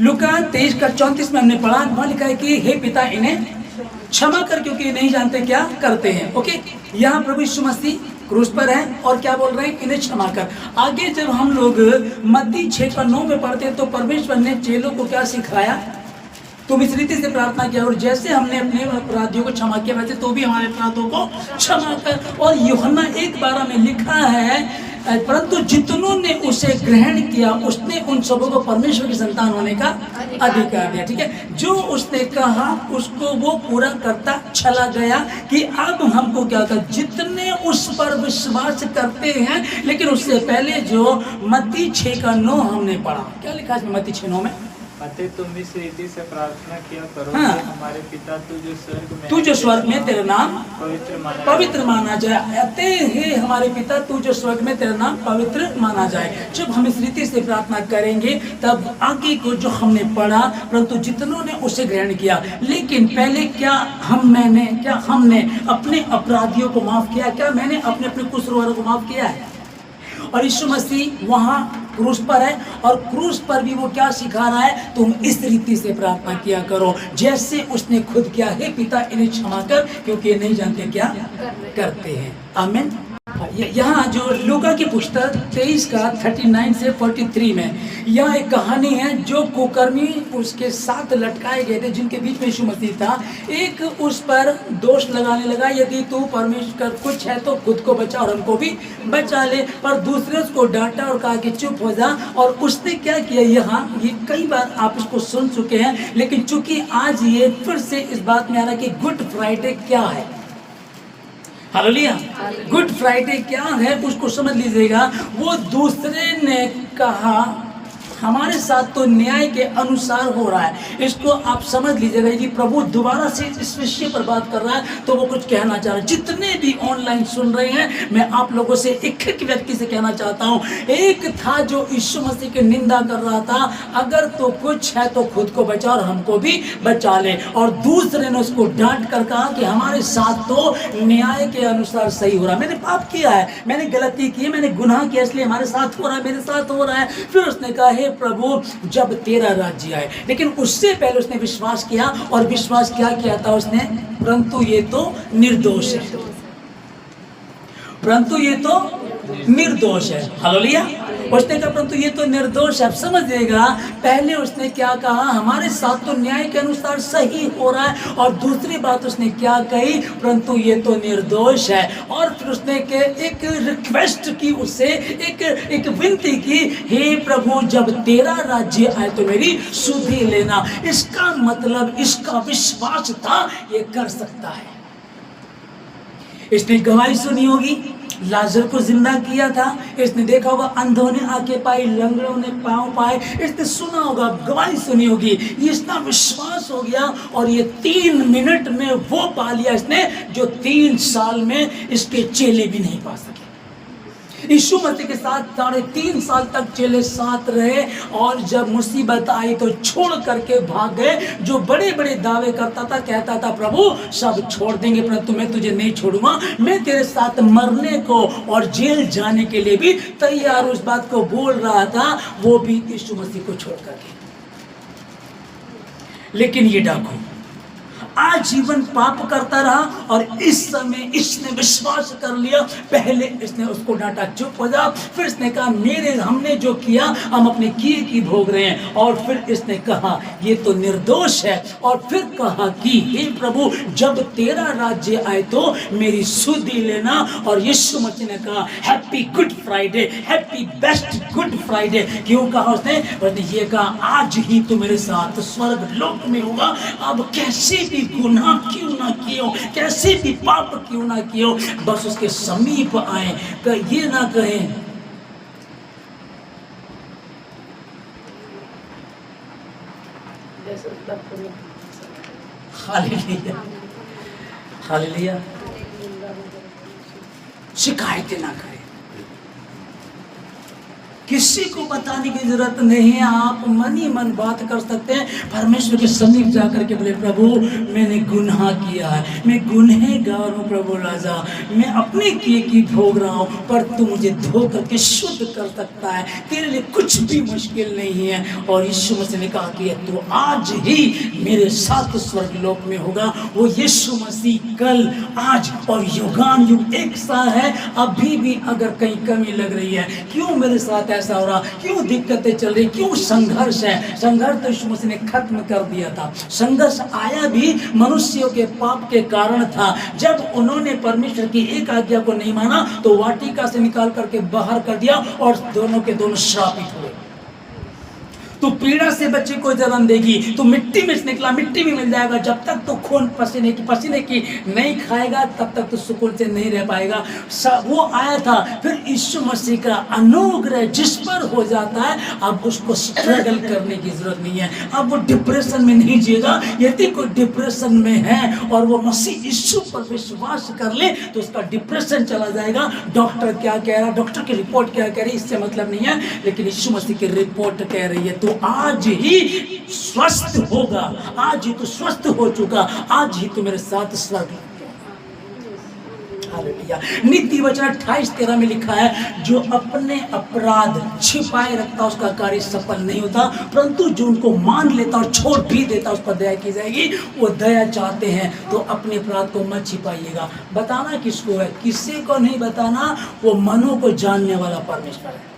लूका 23 का 34 में हमने पढ़ा, वहां लिखा है कि हे पिता इन्हें क्षमा कर क्योंकि नहीं जानते क्या करते हैं। ओके, यहाँ प्रभु यीशु मसीह क्रूस पर है और क्या बोल रहे हैं, इन्हें क्षमा कर। आगे जब हम लोग मत्ती 6 का 9 में पढ़ते हैं तो परमेश्वर ने चेलों को क्या सिखाया, तुम इस रीति से प्रार्थना किया और जैसे हमने अपने अपराधियों को क्षमा किया वैसे तो भी हमारे अपराधों को क्षमा कर। और यूहन्ना 1:12 में लिखा है परंतु जितनों ने उसे ग्रहण किया उसने उन सबों को परमेश्वर की संतान होने का अधिकार दिया। ठीक है, जो उसने कहा उसको वो पूरा करता चला गया कि अब हमको क्या कर, जितने उस पर विश्वास करते हैं। लेकिन उससे पहले जो मत्ती 6 का 9 हमने पढ़ा, क्या लिखा है मत्ती 6:9 में, अतः तुम इस रीति से प्रार्थना किया करो हाँ। कि हमारे पिता तू जो स्वर्ग में तेरा नाम पवित्र माना जाए। अतः हे हमारे पिता तू जो स्वर्ग में तेरा नाम पवित्र माना जाए। जब हम इस रीति से प्रार्थना करेंगे तब आगे को जो हमने पढ़ा, परंतु जितनों ने उसे ग्रहण किया। लेकिन पहले क्या हमने अपने अपराधियों को माफ किया, क्या मैंने अपने कसूरवारों को माफ किया है। और यीशु मसीह वहां क्रूस पर है और क्रूस पर भी वो क्या सिखा रहा है, तुम इस रीति से प्रार्थना किया करो जैसे उसने खुद किया, हे पिता इन्हें क्षमा कर क्योंकि ये नहीं जानते क्या करते हैं। आमीन। यहाँ जो लूका की पुस्तक 23 का 39 से 43 में यह एक कहानी है जो कुकर्मी उसके साथ लटकाए गए थे जिनके बीच में यीशु मसीह था। एक उस पर दोष लगाने लगा, यदि तू परमेश्वर कुछ है तो खुद को बचा और हमको भी बचा ले, पर दूसरे उसको डांटा और कहा कि चुप हो जा। और उसने क्या किया, यहाँ ये कई बार आप इसको सुन चुके हैं, लेकिन चूंकि आज ये फिर से इस बात में आ रहा कि गुड फ्राइडे क्या है। हालेलुया। गुड फ्राइडे क्या है उसको समझ लीजिएगा। वो दूसरे ने कहा हमारे साथ तो न्याय के अनुसार हो रहा है, इसको आप समझ लीजिएगा कि प्रभु दोबारा से इस विषय पर बात कर रहा है तो वो कुछ कहना चाह रहा है। जितने भी ऑनलाइन सुन रहे हैं मैं आप लोगों से एक एक व्यक्ति से कहना चाहता हूँ, एक था जो यीशु मसीह की निंदा कर रहा था, अगर तो कुछ है तो खुद को बचा और हमको भी बचा ले। और दूसरे ने उसको डांट कर कहा कि हमारे साथ तो न्याय के अनुसार सही हो रहा है, मैंने पाप किया है, मैंने गलती की है, मैंने गुनाह किया इसलिए हमारे साथ हो रहा है, मेरे साथ हो रहा है। फिर उसने कहा हे प्रभु जब तेरा राज्य आए। लेकिन उससे पहले उसने विश्वास किया, और विश्वास क्या किया था उसने, परंतु ये तो निर्दोष है, परंतु ये तो निर्दोष है। हालेलुया। उसने कहा परंतु ये तो निर्दोष है। अब समझिएगा, पहले उसने क्या कहा, हमारे साथ तो न्याय के अनुसार सही हो रहा है, और दूसरी बात उसने क्या कही, परंतु ये तो निर्दोष है। और फिर उसने एक रिक्वेस्ट की, उससे एक विनती की, हे प्रभु जब तेरा राज्य आए तो मेरी सुधि लेना। इसका मतलब इसका विश्वास था ये कर सकता है। इसने गवाही सुनी होगी, लाजर को जिंदा किया था, इसने देखा होगा अंधों ने आंखें पाई, लंगड़ों ने पांव पाए, इसने सुना होगा, गवाही सुनी होगी, ये इतना विश्वास हो गया और ये 3 मिनट में वो पा लिया इसने जो 3 साल में इसके चेले भी नहीं पा सके। यीशु मसीह के साथ 3.5 साल तक चेले साथ रहे, और जब मुसीबत आई तो छोड़ करके भाग गए। जो बड़े बड़े दावे करता था, कहता था प्रभु सब छोड़ देंगे परंतु मैं तुझे नहीं छोड़ूंगा, मैं तेरे साथ मरने को और जेल जाने के लिए भी तैयार, उस बात को बोल रहा था, वो भी यीशु मसीह को छोड़ करके। लेकिन ये डाकू आजीवन पाप करता रहा, और इस समय इसने विश्वास कर लिया। पहले इसने उसको डांटा चुप हो जा, फिर इसने कहा हमने जो किया हम अपने किए की भोग रहे हैं, और फिर इसने कहा ये तो निर्दोष है, और फिर कहा कि हे प्रभु जब तेरा राज्य आए तो मेरी सुधि लेना। और यीशु मसीह ने कहा happy good Friday, happy best good Friday. क्यों कहा उसने ये कहा आज ही तो मेरे साथ स्वर्ग लोक में होगा। अब कैसे भी गुनाह क्यों ना कियो, कैसे भी पाप क्यों ना कियो, बस उसके समीप आए, ये ना कहें हालेलुया, हालेलुया, शिकायतें ना करें। किसी को बताने की जरूरत नहीं है। आप मन ही मन बात कर सकते हैं, परमेश्वर के समीप जाकर के बोले प्रभु मैंने गुनाह किया है, मैं गुनहगार हूँ प्रभु राजा, मैं अपने किए की भोग रहा हूँ, पर तू मुझे धो करके शुद्ध कर सकता है, तेरे लिए कुछ भी मुश्किल नहीं है। और यीशु मसीह ने कहा कि तू आज ही मेरे साथ स्वर्ग लोक में होगा। वो यीशु मसीह कल आज और युगान युग एक सा है। अभी भी अगर कहीं कमी लग रही है, क्यों मेरे साथ ऐसा हो रहा, क्यों दिक्कतें चल रही, क्यों संघर्ष है, संघर्ष तो यीशु मसीह ने खत्म कर दिया था। संघर्ष आया भी मनुष्यों के पाप के कारण था। जब उन्होंने परमेश्वर की एक आज्ञा को नहीं माना तो वाटिका से निकाल करके बाहर कर दिया और दोनों के दोनों श्रापित हुए। तो पीड़ा से बच्चे को जन्म देगी, तो मिट्टी में से निकला मिट्टी भी मिल जाएगा। जब तक तो खून पसीने की नहीं खाएगा तब तक तो सुकून से नहीं रह पाएगा। वो आया था, फिर यीशु मसीह का अनुग्रह जिस पर हो जाता है अब उसको स्ट्रगल करने की जरूरत नहीं है। अब वो डिप्रेशन में नहीं जिएगा। यदि कोई डिप्रेशन में है और वो मसीह यीशु पर विश्वास कर ले तो उसका डिप्रेशन चला जाएगा। डॉक्टर क्या कह रहा है, डॉक्टर की रिपोर्ट क्या कह रही है, इससे मतलब नहीं है, लेकिन यीशु मसीह की रिपोर्ट कह रही है तो आज ही स्वस्थ होगा। आज ही तो स्वस्थ हो चुका, आज ही तो मेरे साथ स्वर्ग। हालेलुया। नीति वचन 28:13 में लिखा है, जो अपने अपराध छिपाए रखता उसका कार्य सफल नहीं होता, परंतु जो उनको मान लेता और छोड़ भी देता उस पर दया की जाएगी। वो दया चाहते हैं तो अपने अपराध को मत छिपाइएगा। बताना किसको है, किसी को नहीं बताना, वो मनों को जानने वाला परमेश्वर है।